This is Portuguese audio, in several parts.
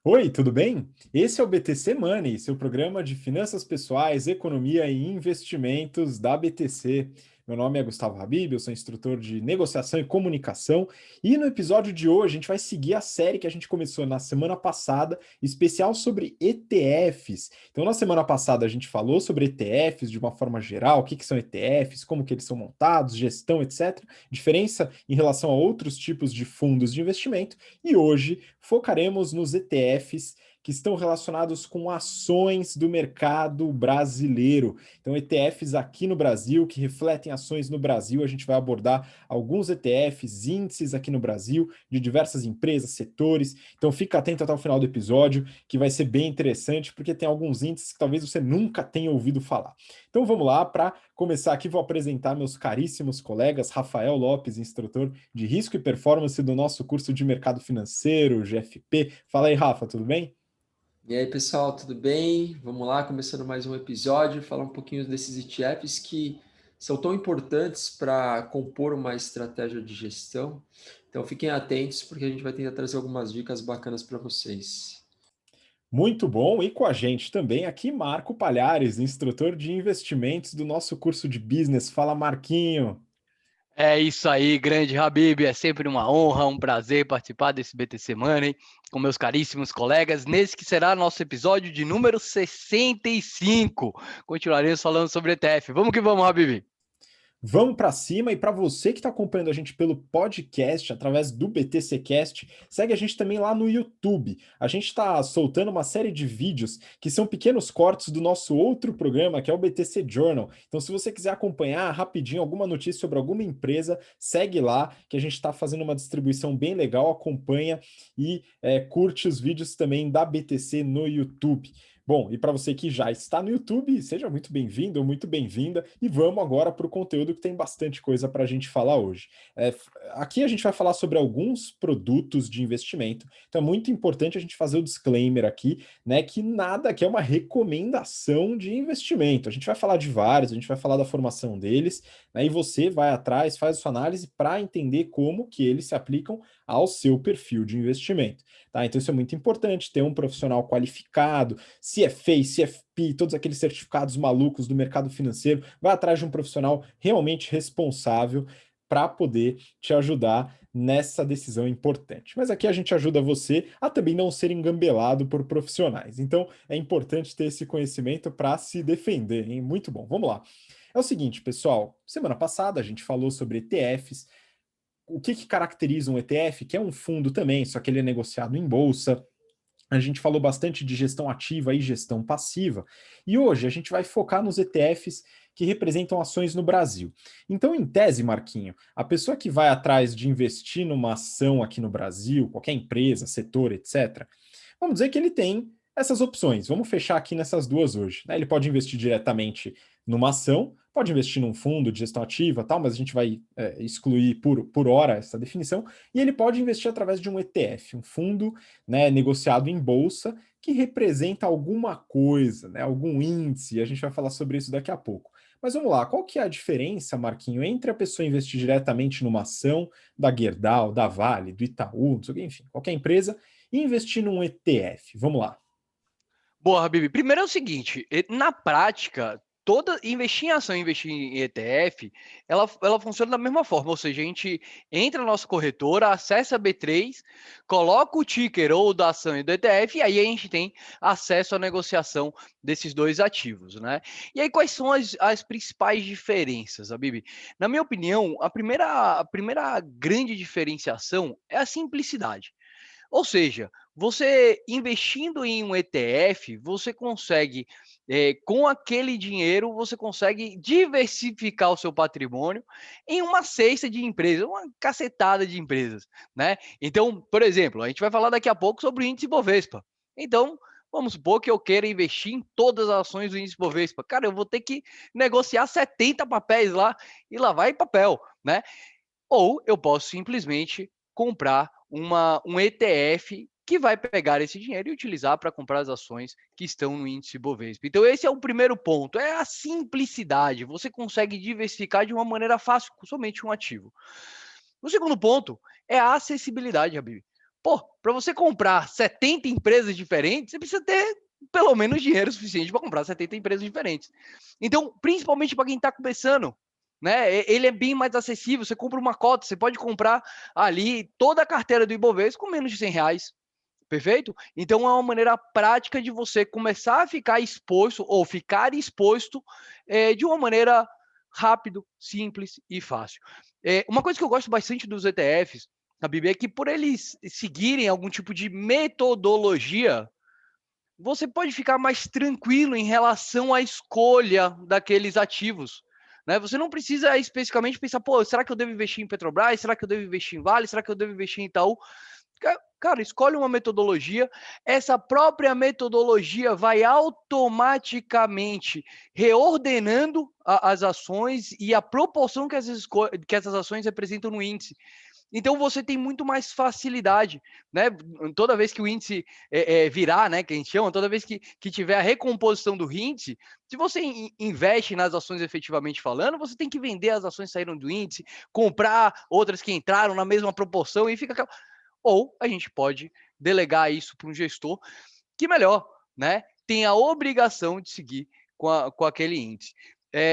Oi, tudo bem? Esse é o BTC Money, seu programa de finanças pessoais, economia e investimentos da BTC. Meu nome é Gustavo Habib, eu sou instrutor de negociação e comunicação, e no episódio de hoje a gente vai seguir a série que a gente começou na semana passada, especial sobre ETFs. Então, na semana passada a gente falou sobre ETFs de uma forma geral, o que que são ETFs, como que eles são montados, gestão, etc. Diferença em relação a outros tipos de fundos de investimento. E hoje focaremos nos ETFs que estão relacionados com ações do mercado brasileiro. Então, ETFs aqui no Brasil, que refletem ações no Brasil. A gente vai abordar alguns ETFs, índices aqui no Brasil, de diversas empresas, setores. Então, fica atento até o final do episódio, que vai ser bem interessante, porque tem alguns índices que talvez você nunca tenha ouvido falar. Então, vamos lá, para começar aqui, vou apresentar meus caríssimos colegas, Rafael Lopes, instrutor de risco e performance do nosso curso de mercado financeiro, GFP. Fala aí, Rafa, tudo bem? E aí, pessoal, tudo bem? Vamos lá, começando mais um episódio, falar um pouquinho desses ETFs que são tão importantes para compor uma estratégia de gestão. Então, fiquem atentos, porque a gente vai tentar trazer algumas dicas bacanas para vocês. Muito bom. E com a gente também aqui, Marco Palhares, instrutor de investimentos do nosso curso de business. Fala, Marquinho. É isso aí, grande Habib. É sempre uma honra, um prazer participar desse BTC Money com meus caríssimos colegas, nesse que será nosso episódio de número 65. Continuaremos falando sobre ETF. Vamos que vamos, Habib. Vamos para cima e para você que está acompanhando a gente pelo podcast, através do BTC Cast, segue a gente também lá no YouTube. A gente está soltando uma série de vídeos que são pequenos cortes do nosso outro programa, que é o BTC Journal. Então, se você quiser acompanhar rapidinho alguma notícia sobre alguma empresa, segue lá, que a gente está fazendo uma distribuição bem legal, acompanha e curte os vídeos também da BTC no YouTube. Bom, e para você que já está no YouTube, seja muito bem-vindo ou muito bem-vinda, e vamos agora para o conteúdo que tem bastante coisa para a gente falar hoje. Aqui a gente vai falar sobre alguns produtos de investimento, então é muito importante a gente fazer o disclaimer aqui, né, que nada aqui é uma recomendação de investimento. A gente vai falar de vários, a gente vai falar da formação deles, né, e você vai atrás, faz a sua análise para entender como que eles se aplicam ao seu perfil de investimento. Tá? Então isso é muito importante, ter um profissional qualificado, CFA, CFP, todos aqueles certificados malucos do mercado financeiro, vai atrás de um profissional realmente responsável para poder te ajudar nessa decisão importante. Mas aqui a gente ajuda você a também não ser engambelado por profissionais. Então é importante ter esse conhecimento para se defender, hein? Muito bom. Vamos lá. É o seguinte, pessoal, semana passada a gente falou sobre ETFs. O que que caracteriza um ETF, que é um fundo também, só que ele é negociado em bolsa. A gente falou bastante de gestão ativa e gestão passiva. E hoje a gente vai focar nos ETFs que representam ações no Brasil. Então, em tese, Marquinho, a pessoa que vai atrás de investir numa ação aqui no Brasil, qualquer empresa, setor, etc., vamos dizer que ele tem essas opções. Vamos fechar aqui nessas duas hoje, né? Ele pode investir diretamente numa ação, pode investir num fundo de gestão ativa, tal, mas a gente vai excluir por hora essa definição, e ele pode investir através de um ETF, um fundo, né, negociado em bolsa, que representa alguma coisa, né, algum índice, e a gente vai falar sobre isso daqui a pouco. Mas vamos lá, qual que é a diferença, Marquinho, entre a pessoa investir diretamente numa ação da Gerdau, da Vale, do Itaú, não sei o quê, enfim, qualquer empresa, e investir num ETF? Vamos lá. Boa, Habib. Primeiro é o seguinte, na prática, investir em ação, investir em ETF, ela funciona da mesma forma, ou seja, a gente entra na nossa corretora, acessa a B3, coloca o ticker ou da ação e do ETF, e aí a gente tem acesso à negociação desses dois ativos, né? E aí, quais são as principais diferenças, Habib? Na minha opinião, a primeira grande diferenciação é a simplicidade. Ou seja, você investindo em um ETF, você consegue, com aquele dinheiro, você consegue diversificar o seu patrimônio em uma cesta de empresas, uma cacetada de empresas, né? Então, por exemplo, a gente vai falar daqui a pouco sobre o índice Bovespa. Então, vamos supor que eu queira investir em todas as ações do índice Bovespa. Cara, eu vou ter que negociar 70 papéis lá e lá vai papel, né? Ou eu posso simplesmente comprar um ETF que vai pegar esse dinheiro e utilizar para comprar as ações que estão no índice Bovespa. Então, esse é o primeiro ponto, é a simplicidade. Você consegue diversificar de uma maneira fácil com somente um ativo. O segundo ponto é a acessibilidade, Habib. Pô, para você comprar 70 empresas diferentes, você precisa ter pelo menos dinheiro suficiente para comprar 70 empresas diferentes. Então, principalmente para quem está começando, né? Ele é bem mais acessível. Você compra uma cota, você pode comprar ali toda a carteira do Ibovespa com menos de R$ 100. Perfeito? Então é uma maneira prática de você começar a ficar exposto ou ficar exposto de uma maneira rápido, simples e fácil. Uma coisa que eu gosto bastante dos ETFs, a Bibi, é que por eles seguirem algum tipo de metodologia, você pode ficar mais tranquilo em relação à escolha daqueles ativos. Né? Você não precisa especificamente pensar, pô, será que eu devo investir em Petrobras? Será que eu devo investir em Vale? Será que eu devo investir em Itaú? Cara, escolhe uma metodologia, essa própria metodologia vai automaticamente reordenando as ações e a proporção que essas ações representam no índice. Então você tem muito mais facilidade, né? Toda vez que o índice virar, né? Que a gente chama, toda vez que tiver a recomposição do índice, se você investe nas ações efetivamente falando, você tem que vender as ações que saíram do índice, comprar outras que entraram na mesma proporção e fica. Ou a gente pode delegar isso para um gestor que melhor, né? Tem a obrigação de seguir com aquele índice.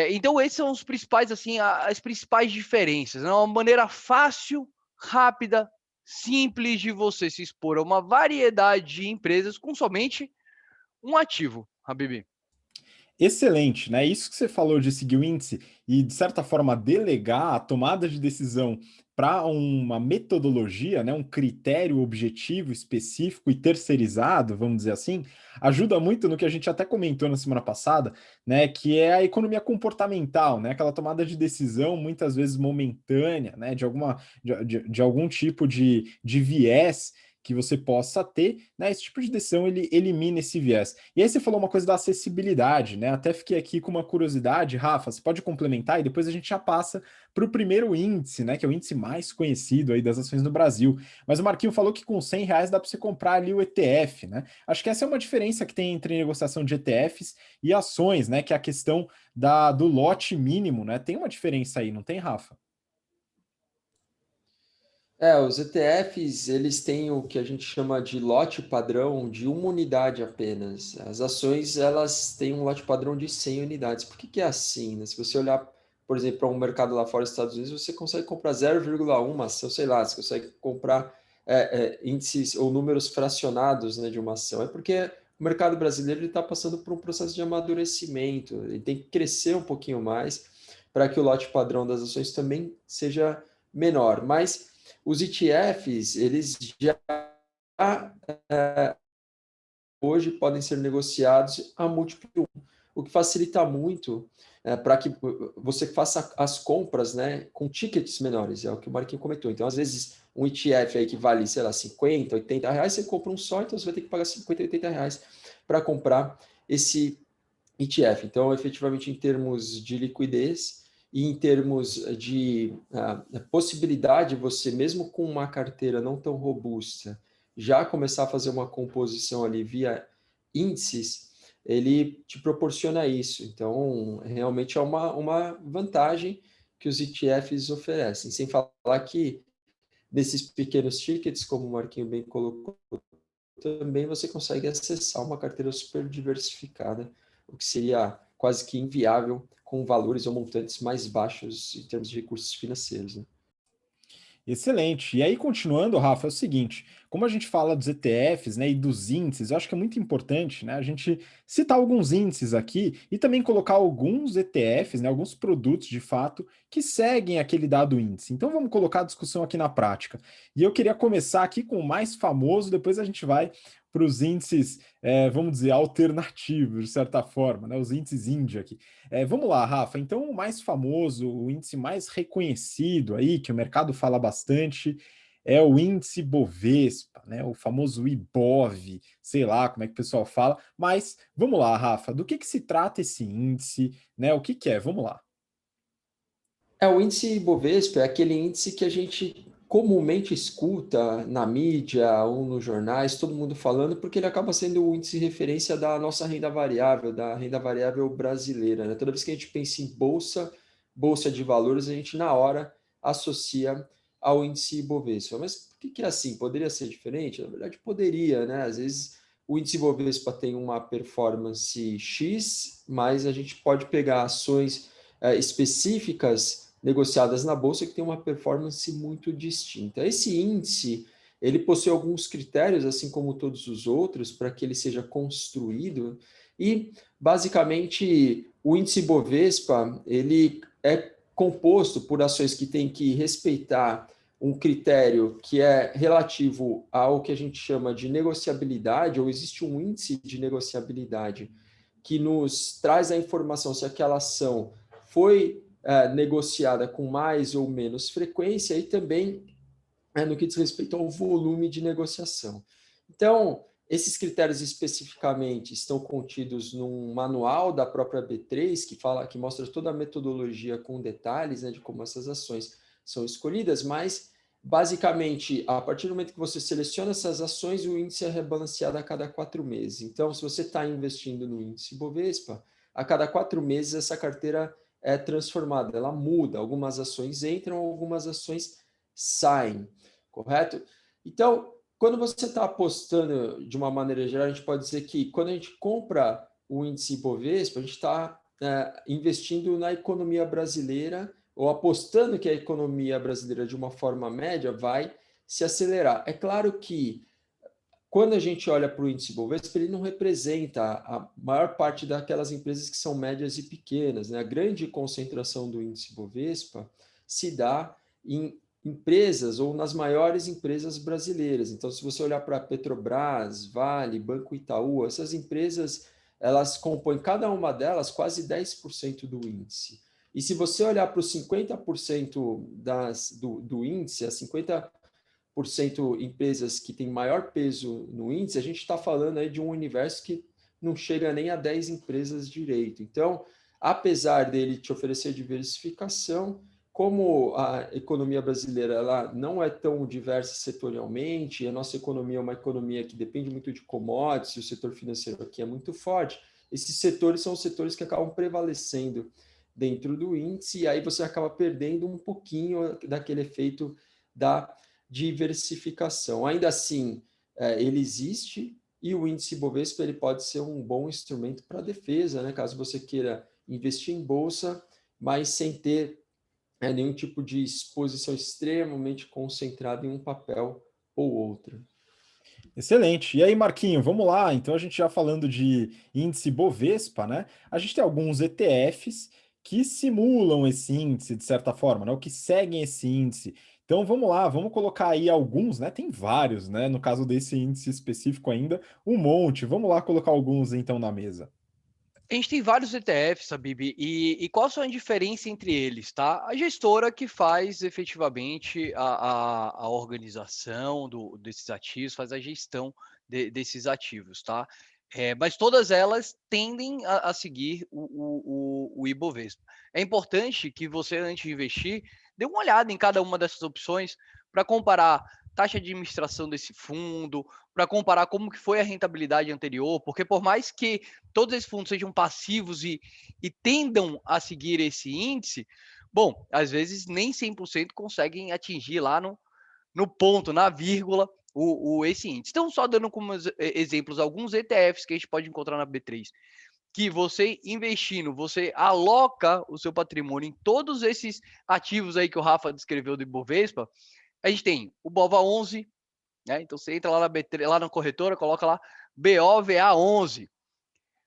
Então esses são os principais, assim, as principais diferenças. É uma maneira fácil, rápida, simples de você se expor a uma variedade de empresas com somente um ativo, Habibi. Excelente, né? Isso que você falou de seguir o índice e, de certa forma, delegar a tomada de decisão para uma metodologia, né? Um critério objetivo, específico e terceirizado, vamos dizer assim, ajuda muito no que a gente até comentou na semana passada, né? Que é a economia comportamental, né? Aquela tomada de decisão, muitas vezes momentânea, né? De algum tipo de viés que você possa ter, né? Esse tipo de decisão ele elimina esse viés. E aí você falou uma coisa da acessibilidade, né? Até fiquei aqui com uma curiosidade, Rafa, você pode complementar e depois a gente já passa para o primeiro índice, né? Que é o índice mais conhecido aí das ações no Brasil. Mas o Marquinho falou que com R$ 100 dá para você comprar ali o ETF, né? Acho que essa é uma diferença que tem entre negociação de ETFs e ações, né? Que é a questão do lote mínimo, né? Tem uma diferença aí, não tem, Rafa? Os ETFs, eles têm o que a gente chama de lote padrão de uma unidade apenas. As ações, elas têm um lote padrão de 100 unidades. Por que que é assim, né? Se você olhar, por exemplo, para um mercado lá fora dos Estados Unidos, você consegue comprar 0,1 ação, sei lá, você consegue comprar índices ou números fracionados, né, de uma ação. É porque o mercado brasileiro está passando por um processo de amadurecimento, ele tem que crescer um pouquinho mais para que o lote padrão das ações também seja menor. Mas os ETFs, eles já hoje podem ser negociados a múltiplo 1, o que facilita muito para que você faça as compras, né, com tickets menores, é o que o Marquinhos comentou. Então, às vezes, um ETF aí que vale, sei lá, 50, 80 reais, você compra um só, então você vai ter que pagar 50, 80 reais para comprar esse ETF. Então, efetivamente, em termos de liquidez e em termos de possibilidade, você, mesmo com uma carteira não tão robusta, já começar a fazer uma composição ali via índices, ele te proporciona isso. Então, realmente é uma vantagem que os ETFs oferecem. Sem falar que nesses pequenos tickets, como o Marquinho bem colocou, também você consegue acessar uma carteira super diversificada, o que seria quase que inviável com valores ou montantes mais baixos em termos de recursos financeiros, né? Excelente. E aí, continuando, Rafa, é o seguinte: como a gente fala dos ETFs, né, e dos índices, eu acho que é muito importante, né, a gente citar alguns índices aqui e também colocar alguns ETFs, né, alguns produtos de fato que seguem aquele dado índice. Então, vamos colocar a discussão aqui na prática. E eu queria começar aqui com o mais famoso, depois a gente vai para os índices, vamos dizer, alternativos, de certa forma, né, os índices índia aqui. Vamos lá, Rafa. Então, o mais famoso, o índice mais reconhecido aí, que o mercado fala bastante, é o índice Bovespa, né? O famoso IBOV, sei lá como é que o pessoal fala. Mas vamos lá, Rafa, do que se trata esse índice, né? O que que é? Vamos lá. O índice Ibovespa é aquele índice que a gente comumente escuta na mídia ou nos jornais, todo mundo falando, porque ele acaba sendo o índice de referência da nossa renda variável, da renda variável brasileira, né? Toda vez que a gente pensa em bolsa de valores, a gente na hora associa ao índice Ibovespa. Mas por que é assim? Poderia ser diferente? Na verdade, poderia, né? Às vezes o índice Ibovespa tem uma performance X, mas a gente pode pegar ações específicas negociadas na bolsa que tem uma performance muito distinta. Esse índice, ele possui alguns critérios, assim como todos os outros, para que ele seja construído e, basicamente, o índice Bovespa, ele é composto por ações que têm que respeitar um critério que é relativo ao que a gente chama de negociabilidade, ou existe um índice de negociabilidade que nos traz a informação se aquela ação foi negociada com mais ou menos frequência e também no que diz respeito ao volume de negociação. Então, esses critérios especificamente estão contidos num manual da própria B3, que mostra toda a metodologia com detalhes, né, de como essas ações são escolhidas, mas basicamente, a partir do momento que você seleciona essas ações, o índice é rebalanceado a cada 4 meses. Então, se você está investindo no índice Bovespa, a cada 4 meses essa carteira é transformada, ela muda. Algumas ações entram, algumas ações saem, correto? Então, quando você está apostando de uma maneira geral, a gente pode dizer que quando a gente compra o índice Bovespa, a gente está investindo na economia brasileira ou apostando que a economia brasileira, de uma forma média, vai se acelerar. É claro que quando a gente olha para o índice Bovespa, ele não representa a maior parte daquelas empresas que são médias e pequenas, né? A grande concentração do índice Bovespa se dá em empresas ou nas maiores empresas brasileiras. Então, se você olhar para Petrobras, Vale, Banco Itaú, essas empresas, elas compõem cada uma delas quase 10% do índice. E se você olhar para os 50% do índice, as 50% empresas que têm maior peso no índice, a gente está falando aí de um universo que não chega nem a 10 empresas direito. Então, apesar dele te oferecer diversificação, como a economia brasileira ela não é tão diversa setorialmente, a nossa economia é uma economia que depende muito de commodities, o setor financeiro aqui é muito forte, esses setores são os setores que acabam prevalecendo dentro do índice, e aí você acaba perdendo um pouquinho daquele efeito da diversificação. Ainda assim, ele existe e o índice Bovespa ele pode ser um bom instrumento para defesa, né? Caso você queira investir em bolsa, mas sem ter nenhum tipo de exposição extremamente concentrada em um papel ou outro. Excelente. E aí, Marquinho, vamos lá. Então, a gente já falando de índice Bovespa, né? A gente tem alguns ETFs que simulam esse índice de certa forma, né? O que seguem esse índice. Então, vamos lá, vamos colocar aí alguns, né? Tem vários, né? No caso desse índice específico ainda, um monte. Vamos lá colocar alguns então na mesa. A gente tem vários ETFs, Habib, e qual a diferença entre eles, tá? A gestora que faz efetivamente a organização desses ativos, faz a gestão desses ativos, tá? Mas todas elas tendem a seguir o Ibovespa. É importante que você, antes de investir, dê uma olhada em cada uma dessas opções para comparar taxa de administração desse fundo, para comparar como que foi a rentabilidade anterior, porque por mais que todos esses fundos sejam passivos e tendam a seguir esse índice, bom, às vezes nem 100% conseguem atingir lá no ponto, na vírgula, esse índice. Então, só dando como exemplos alguns ETFs que a gente pode encontrar na B3, que você investindo, você aloca o seu patrimônio em todos esses ativos aí que o Rafa descreveu do Ibovespa. A gente tem o BOVA11, né? Então você entra lá na B3, lá na corretora, coloca lá BOVA11,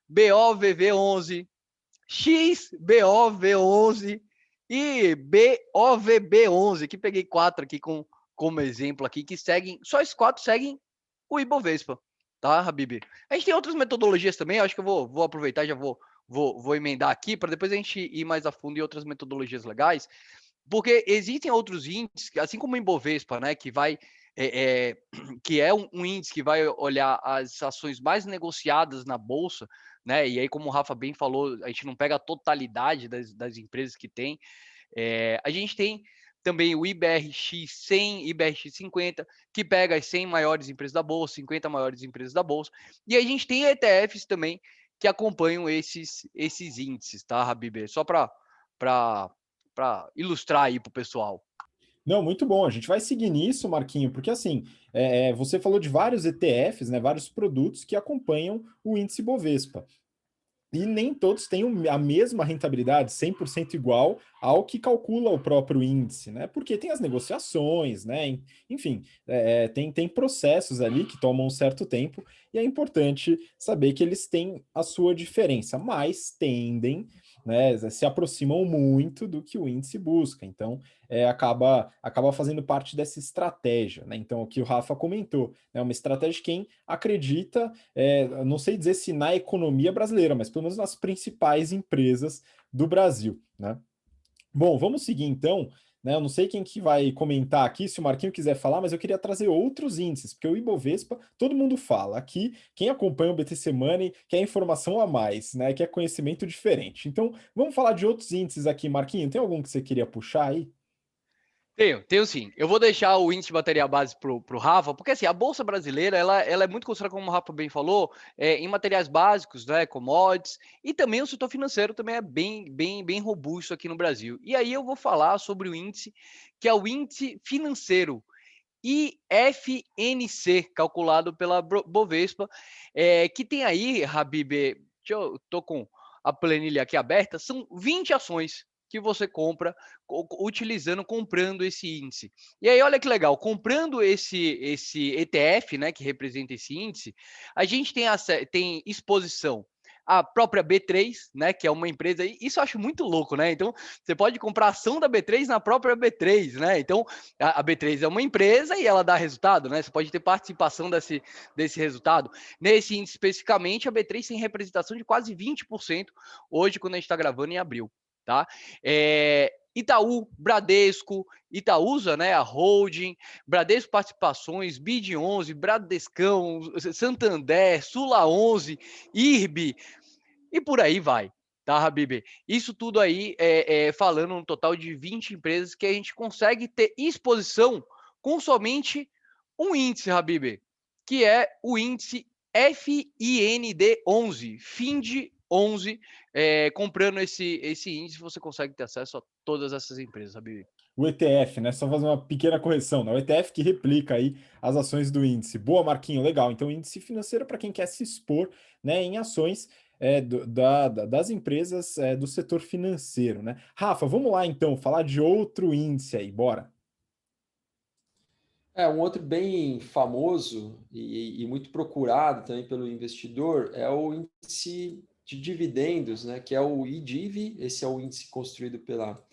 BOVV11, XBOV11 e BOVB11, que peguei 4 aqui como exemplo aqui, que seguem, só esses 4 seguem o Ibovespa, tá, Habib? A gente tem outras metodologias também, acho que eu vou aproveitar, já vou emendar aqui, para depois a gente ir mais a fundo em outras metodologias legais, porque existem outros índices, assim como o Ibovespa, né, que vai que é um índice que vai olhar as ações mais negociadas na bolsa, né? E aí, como o Rafa bem falou, a gente não pega a totalidade das empresas que tem. A gente tem também o IBRX 100, IBRX 50, que pega as 100 maiores empresas da bolsa, 50 maiores empresas da bolsa. E a gente tem ETFs também que acompanham esses índices, tá, Habib? Só para ilustrar aí para o pessoal. Não, muito bom. A gente vai seguir nisso, Marquinho, porque assim, você falou de vários ETFs, né, vários produtos que acompanham o índice Bovespa. E nem todos têm a mesma rentabilidade, 100% igual ao que calcula o próprio índice, né? Porque tem as negociações, né? Enfim, tem processos ali que tomam um certo tempo e é importante saber que eles têm a sua diferença, mas tendem, né? Se aproximam muito do que o índice busca. Então, acaba fazendo parte dessa estratégia, né? Então, o que o Rafa comentou, é uma estratégia de quem acredita, não sei dizer se na economia brasileira, mas pelo menos nas principais empresas do Brasil, né? Bom, vamos seguir então, né? Eu não sei quem que vai comentar aqui, se o Marquinho quiser falar, mas eu queria trazer outros índices, porque o Ibovespa, todo mundo fala. Aqui, quem acompanha o BTC Money quer informação a mais, né? Quer conhecimento diferente. Então, vamos falar de outros índices aqui, Marquinho. Tem algum que você queria puxar aí? Tenho sim. Eu vou deixar o índice de bateria base pro Rafa, porque assim, a Bolsa Brasileira, ela é muito concentrada, como o Rafa bem falou, em materiais básicos, né, commodities, e também o setor financeiro também é bem robusto aqui no Brasil. E aí eu vou falar sobre o índice, que é o índice financeiro, IFNC, calculado pela Bovespa, que tem aí, Habib, tô com a planilha aqui aberta, são 20 ações que você compra comprando esse índice. E aí, olha que legal, comprando esse ETF, né, que representa esse índice, a gente tem exposição à própria B3, né, que é uma empresa, isso eu acho muito louco, né? Então, você pode comprar ação da B3 na própria B3, né? Então, a B3 é uma empresa e ela dá resultado, né? Você pode ter participação desse resultado. Nesse índice especificamente, a B3 tem representação de quase 20% hoje, quando a gente está gravando em abril, tá? Itaú, Bradesco, Itaúsa, né, a holding, Bradesco Participações, BID 11, Bradescão, Santander, Sula 11, IRB e por aí vai, tá, Habib? Isso tudo aí falando um total de 20 empresas que a gente consegue ter exposição com somente um índice, Habib, que é o índice FIND11, FIND11, comprando esse índice, você consegue ter acesso a todas essas empresas, Habib. O ETF, né? Só fazer uma pequena correção, né? O ETF que replica aí as ações do índice. Boa, Marquinho, legal. Então, índice financeiro para quem quer se expor, né, em ações das empresas do setor financeiro, né? Rafa, vamos lá então, falar de outro índice aí, bora. Um outro bem famoso e muito procurado também pelo investidor é o índice de dividendos, né, que é o IDIV. Esse é o índice construído pela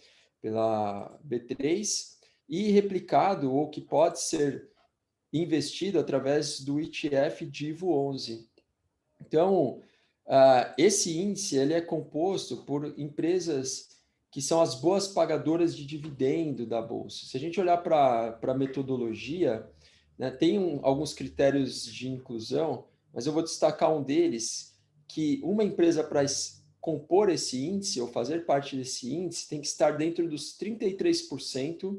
B3 e replicado ou que pode ser investido através do ETF DIVO 11. Então, esse índice ele é composto por empresas que são as boas pagadoras de dividendo da Bolsa. Se a gente olhar para a metodologia, né, tem alguns critérios de inclusão, mas eu vou destacar um deles, que uma empresa para compor esse índice ou fazer parte desse índice tem que estar dentro dos 33%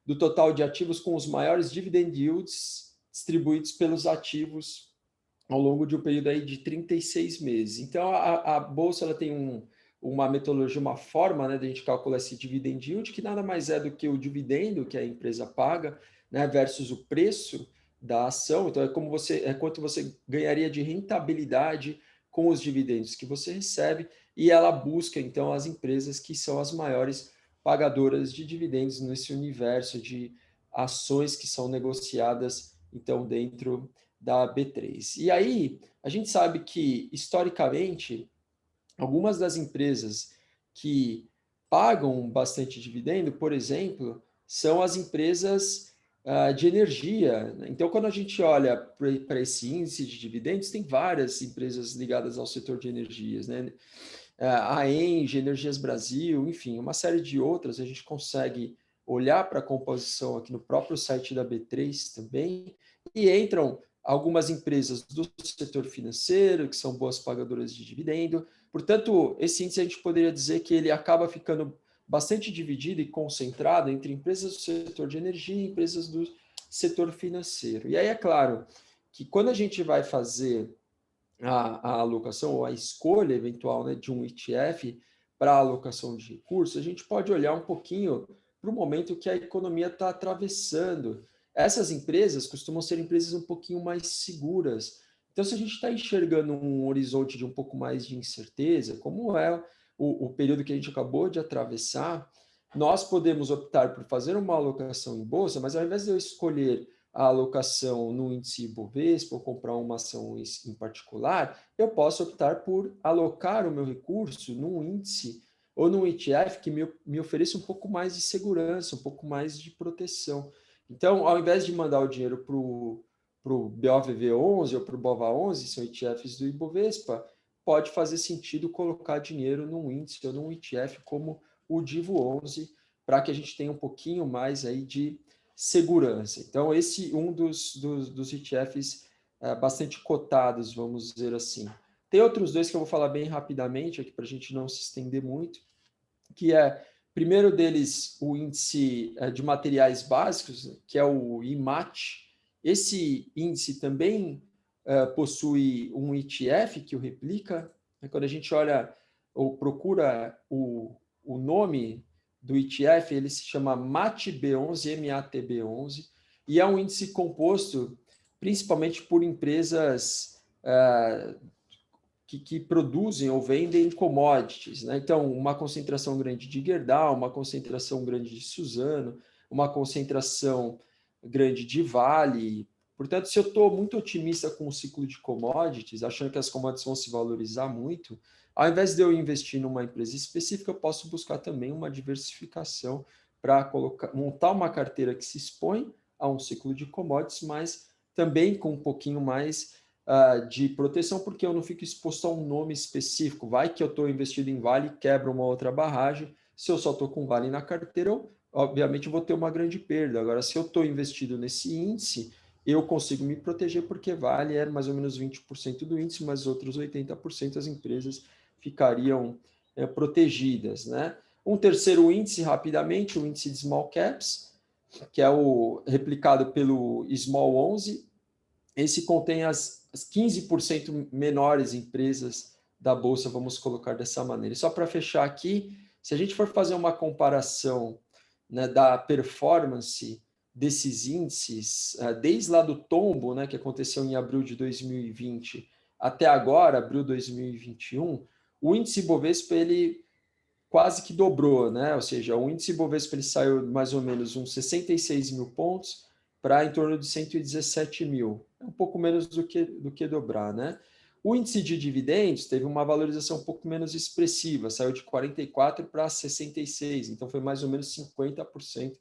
do total de ativos com os maiores dividend yields distribuídos pelos ativos ao longo de um período aí de 36 meses. Então, a Bolsa ela tem uma metodologia, uma forma, né, de a gente calcular esse dividend yield, que nada mais é do que o dividendo que a empresa paga, né, versus o preço da ação. Então, quanto você ganharia de rentabilidade com os dividendos que você recebe, e ela busca, então, as empresas que são as maiores pagadoras de dividendos nesse universo de ações que são negociadas, então, dentro da B3. E aí, a gente sabe que, historicamente, algumas das empresas que pagam bastante dividendo, por exemplo, são as empresas de energia. Então, quando a gente olha para esse índice de dividendos, tem várias empresas ligadas ao setor de energias, né? A Engie, Energias Brasil, enfim, uma série de outras, a gente consegue olhar para a composição aqui no próprio site da B3 também, e entram algumas empresas do setor financeiro, que são boas pagadoras de dividendo. Portanto, esse índice a gente poderia dizer que ele acaba ficando bastante dividido e concentrado entre empresas do setor de energia e empresas do setor financeiro. E aí é claro que quando a gente vai fazer a alocação ou a escolha eventual, né, de um ETF para alocação de recursos, a gente pode olhar um pouquinho para o momento que a economia está atravessando. Essas empresas costumam ser empresas um pouquinho mais seguras. Então, se a gente está enxergando um horizonte de um pouco mais de incerteza, como é o período que a gente acabou de atravessar, nós podemos optar por fazer uma alocação em bolsa, mas ao invés de eu escolher a alocação no índice Ibovespa ou comprar uma ação em particular, eu posso optar por alocar o meu recurso num índice ou num ETF que me ofereça um pouco mais de segurança, um pouco mais de proteção. Então, ao invés de mandar o dinheiro para o BOVV11 ou para o BOVA11, são ETFs do Ibovespa, pode fazer sentido colocar dinheiro num índice ou num ETF como o Divo11, para que a gente tenha um pouquinho mais aí de segurança. Então, esse um dos ETFs bastante cotados, vamos dizer assim. Tem outros dois que eu vou falar bem rapidamente aqui para a gente não se estender muito, que é, primeiro deles, o índice de materiais básicos, que é o IMAT. Esse índice também possui um ETF que o replica. Quando a gente olha ou procura o nome do ETF, ele se chama MATB11, MATB11, e é um índice composto principalmente por empresas que produzem ou vendem commodities, né? Então, uma concentração grande de Gerdau, uma concentração grande de Suzano, uma concentração grande de Vale. Portanto, se eu estou muito otimista com o ciclo de commodities, achando que as commodities vão se valorizar muito, ao invés de eu investir numa empresa específica, eu posso buscar também uma diversificação para montar uma carteira que se expõe a um ciclo de commodities, mas também com um pouquinho mais de proteção, porque eu não fico exposto a um nome específico. Vai que eu estou investido em Vale, quebra uma outra barragem. Se eu só estou com Vale na carteira, eu, obviamente vou ter uma grande perda. Agora, se eu estou investido nesse índice, eu consigo me proteger, porque Vale é mais ou menos 20% do índice, mas outros 80% as empresas ficariam protegidas, né? Um terceiro índice, rapidamente, o índice de Small Caps, que é o replicado pelo Small 11. Esse contém as 15% menores empresas da Bolsa, vamos colocar dessa maneira. E só para fechar aqui, se a gente for fazer uma comparação, né, da performance desses índices, desde lá do tombo, né, que aconteceu em abril de 2020 até agora, abril de 2021, o índice Bovespa ele quase que dobrou, né? Ou seja, o índice Bovespa ele saiu mais ou menos uns 66 mil pontos para em torno de 117 mil. É um pouco menos do que dobrar, né? O índice de dividendos teve uma valorização um pouco menos expressiva, saiu de 44 para 66, então foi mais ou menos 50%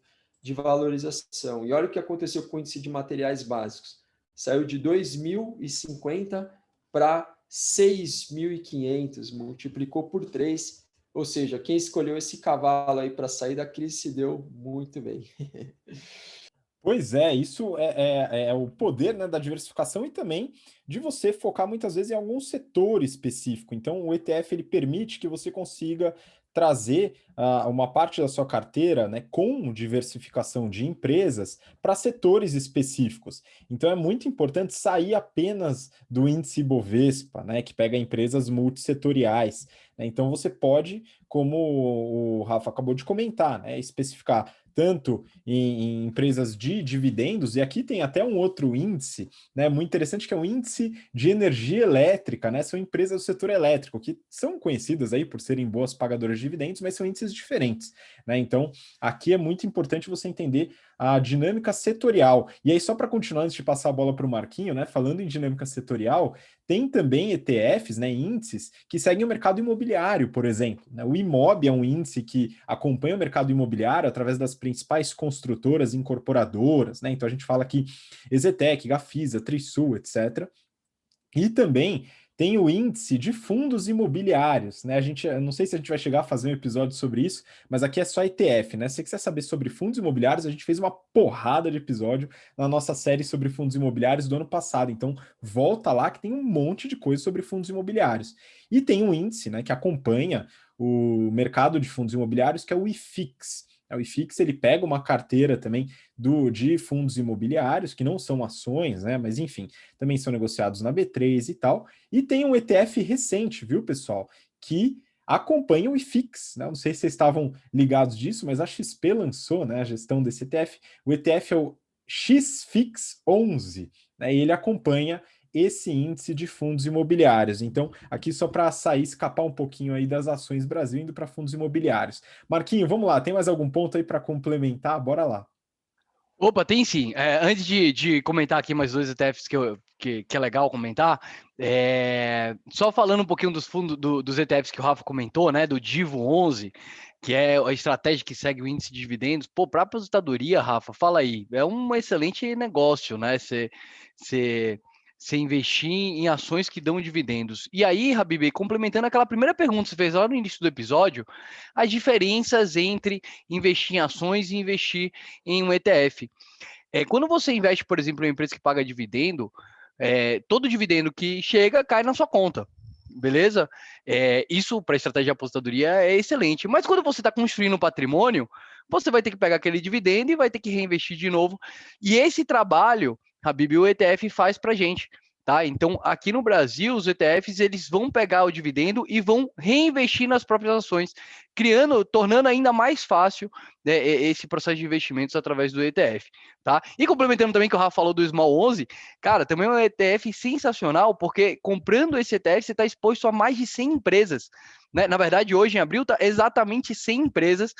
de valorização. E olha o que aconteceu com o índice de materiais básicos. Saiu de 2.050 para 6.500, multiplicou por 3. Ou seja, quem escolheu esse cavalo aí para sair da crise se deu muito bem. Pois é, isso é o poder, né, da diversificação e também de você focar muitas vezes em algum setor específico. Então, o ETF ele permite que você consiga trazer uma parte da sua carteira, né, com diversificação de empresas para setores específicos. Então, é muito importante sair apenas do índice Bovespa, né, que pega empresas multissetoriais, né? Então, você pode, como o Rafa acabou de comentar, né, especificar tanto em empresas de dividendos, e aqui tem até um outro índice, né, muito interessante, que é o índice de energia elétrica, né? São empresas do setor elétrico, que são conhecidas aí por serem boas pagadoras de dividendos, mas são índices diferentes, né? Então, aqui é muito importante você entender a dinâmica setorial. E aí, só para continuar, antes de passar a bola para o Marquinho, né? Falando em dinâmica setorial, tem também ETFs, né, índices, que seguem o mercado imobiliário, por exemplo, né? O IMOB é um índice que acompanha o mercado imobiliário através das principais construtoras e incorporadoras, né? Então a gente fala aqui Exetec, Gafisa, Trisul, etc. E também tem o índice de fundos imobiliários, né? Eu não sei se a gente vai chegar a fazer um episódio sobre isso, mas aqui é só ETF, né? Se você quiser saber sobre fundos imobiliários, a gente fez uma porrada de episódio na nossa série sobre fundos imobiliários do ano passado. Então, volta lá que tem um monte de coisa sobre fundos imobiliários. E tem um índice, né, que acompanha o mercado de fundos imobiliários, que é o IFIX. O IFIX ele pega uma carteira também de fundos imobiliários, que não são ações, né? Mas enfim, também são negociados na B3 e tal. E tem um ETF recente, viu, pessoal? Que acompanha o IFIX, né? Não sei se vocês estavam ligados disso, mas a XP lançou, né, a gestão desse ETF. O ETF é o XFIX 11, né? E ele acompanha esse índice de fundos imobiliários. Então, aqui só para sair, escapar um pouquinho aí das ações Brasil, indo para fundos imobiliários. Marquinho, vamos lá, tem mais algum ponto aí para complementar? Bora lá. Opa, tem sim. Antes de comentar aqui mais dois ETFs que é legal comentar, só falando um pouquinho dos fundos dos ETFs que o Rafa comentou, né? Do Divo 11, que é a estratégia que segue o índice de dividendos. Pô, para aposentadoria, Rafa, fala aí, é um excelente negócio, né? Você investir em ações que dão dividendos. E aí, Habib, complementando aquela primeira pergunta que você fez lá no início do episódio, as diferenças entre investir em ações e investir em um ETF. Quando você investe, por exemplo, em uma empresa que paga dividendo, todo dividendo que chega cai na sua conta. Beleza? Isso para a estratégia de aposentadoria é excelente. Mas quando você está construindo um patrimônio, você vai ter que pegar aquele dividendo e vai ter que reinvestir de novo. E esse trabalho, Habib, o ETF faz para a gente. Tá? Então, aqui no Brasil, os ETFs eles vão pegar o dividendo e vão reinvestir nas próprias ações, tornando ainda mais fácil, né, esse processo de investimentos através do ETF. Tá? E complementando também que o Rafa falou do Small 11, cara, também é um ETF sensacional, porque comprando esse ETF você está exposto a mais de 100 empresas. Né? Na verdade, hoje em abril está exatamente 100 empresas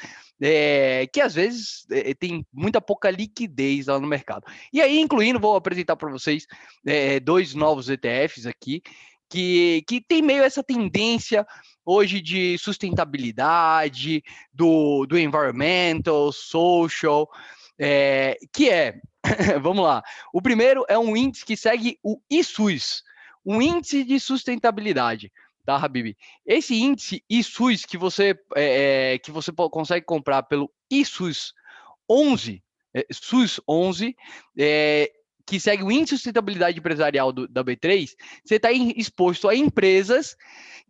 que às vezes tem muita pouca liquidez lá no mercado. E aí, incluindo, vou apresentar para vocês dois novos ETFs aqui, que tem meio essa tendência hoje de sustentabilidade, do environmental, social, vamos lá, o primeiro é um índice que segue o ISUS, um índice de sustentabilidade, tá, Habib? Esse índice ISUS que você consegue comprar pelo ISUS 11, SUS 11, que segue o índice de sustentabilidade empresarial da B3, você está exposto a empresas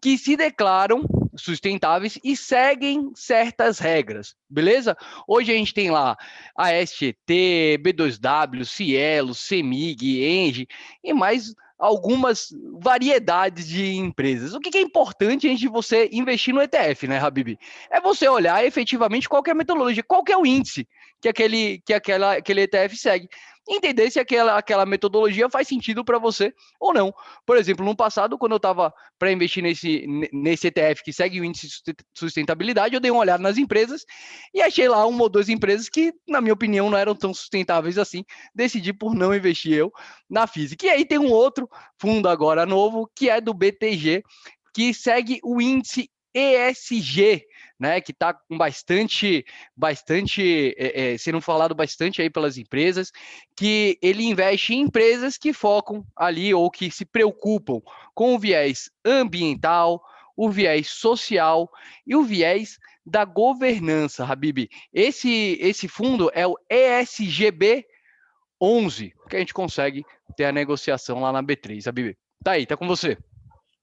que se declaram sustentáveis e seguem certas regras, beleza? Hoje a gente tem lá a SGT, B2W, Cielo, CEMIG, Engie e mais algumas variedades de empresas. O que é importante antes de você investir no ETF, né, Habib? É você olhar efetivamente qual é a metodologia, qual é o índice que aquele ETF segue. Entender se aquela metodologia faz sentido para você ou não. Por exemplo, no passado, quando eu estava para investir nesse ETF que segue o índice de sustentabilidade, eu dei uma olhada nas empresas e achei lá uma ou duas empresas que, na minha opinião, não eram tão sustentáveis assim. Decidi por não investir eu na física. E aí tem um outro fundo agora novo, que é do BTG, que segue o índice ESG, né, que está com bastante sendo falado bastante aí pelas empresas, que ele investe em empresas que focam ali ou que se preocupam com o viés ambiental, o viés social e o viés da governança, Habib. Esse fundo é o ESGB 11, que a gente consegue ter a negociação lá na B3, Habib. Tá aí, tá com você.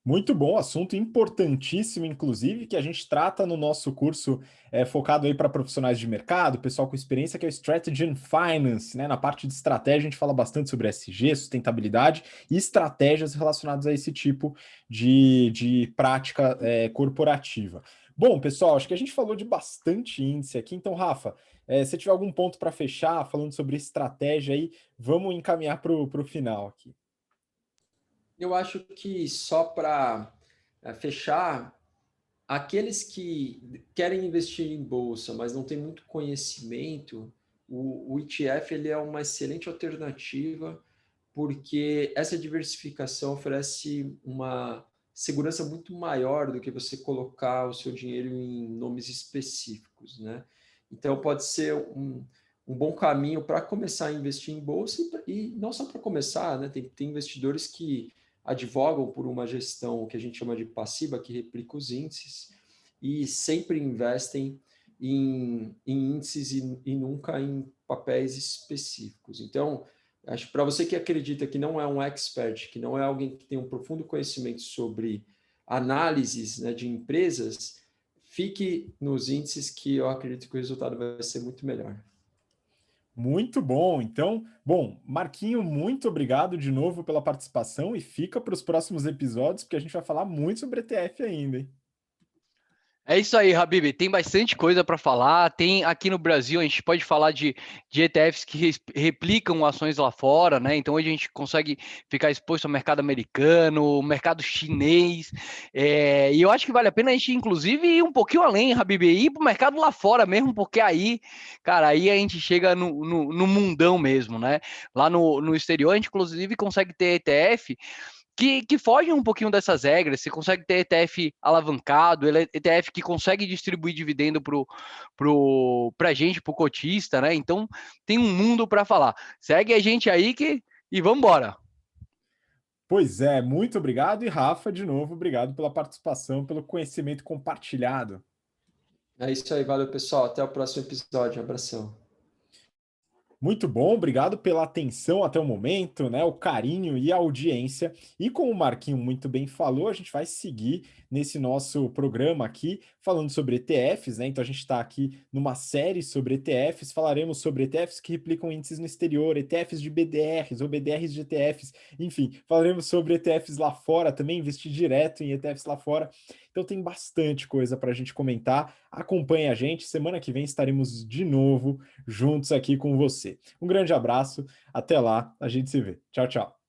Muito bom, assunto importantíssimo, inclusive, que a gente trata no nosso curso focado aí para profissionais de mercado, pessoal com experiência, que é o Strategy and Finance, né? Na parte de estratégia, a gente fala bastante sobre SG, sustentabilidade e estratégias relacionadas a esse tipo de prática corporativa. Bom, pessoal, acho que a gente falou de bastante índice aqui, então, Rafa, se tiver algum ponto para fechar, falando sobre estratégia aí, vamos encaminhar para o final aqui. Eu acho que só para fechar, aqueles que querem investir em bolsa, mas não têm muito conhecimento, o ETF ele é uma excelente alternativa, porque essa diversificação oferece uma segurança muito maior do que você colocar o seu dinheiro em nomes específicos, né? Então pode ser um bom caminho para começar a investir em bolsa e não só para começar, né? Tem investidores que advogam por uma gestão que a gente chama de passiva, que replica os índices, e sempre investem em índices e nunca em papéis específicos. Então, acho que para você que acredita que não é um expert, que não é alguém que tem um profundo conhecimento sobre análises, né, de empresas, fique nos índices que eu acredito que o resultado vai ser muito melhor. Muito bom. Então, bom, Marquinho, muito obrigado de novo pela participação e fica para os próximos episódios, porque a gente vai falar muito sobre ETF ainda, hein? É isso aí, Habib. Tem bastante coisa para falar. Tem aqui no Brasil, a gente pode falar de ETFs que replicam ações lá fora, né? Então hoje a gente consegue ficar exposto ao mercado americano, mercado chinês. E eu acho que vale a pena a gente, inclusive, ir um pouquinho além, Habib, ir para o mercado lá fora mesmo, porque aí, cara, aí a gente chega no mundão mesmo, né? Lá no exterior, a gente, inclusive, consegue ter ETF que fogem um pouquinho dessas regras. Você consegue ter ETF alavancado, ETF que consegue distribuir dividendo pra gente, pro cotista, né? Então tem um mundo para falar. Segue a gente aí e vamos embora. Pois é, muito obrigado. E Rafa, de novo, obrigado pela participação, pelo conhecimento compartilhado. É isso aí, valeu pessoal, até o próximo episódio, um abração. Muito bom, obrigado pela atenção até o momento, né? O carinho e a audiência. E como o Marquinho muito bem falou, a gente vai seguir nesse nosso programa aqui falando sobre ETFs, né? Então a gente está aqui numa série sobre ETFs, falaremos sobre ETFs que replicam índices no exterior, ETFs de BDRs ou BDRs de ETFs, enfim, falaremos sobre ETFs lá fora também, investir direto em ETFs lá fora. Então tem bastante coisa para a gente comentar. Acompanhe a gente, semana que vem estaremos de novo juntos aqui com você. Um grande abraço, até lá, a gente se vê. Tchau, tchau.